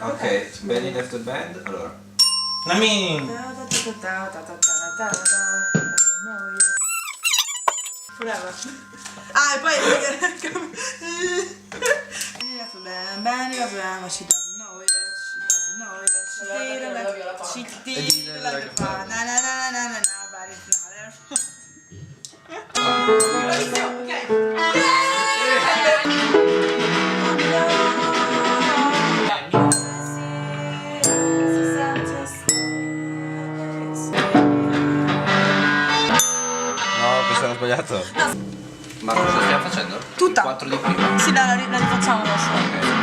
Ok, Benny left the band, allora. Nami! Forever. Ah, e poi Benny left the band, but she doesn't know it. She doesn't know it. She didn't like the fun. Na na na na na na, but it's not her fault. No, questo hanno sbagliato. Ma cosa stiamo facendo? Tutta. 4 di prima. Sì, la rifacciamo adesso. Ok.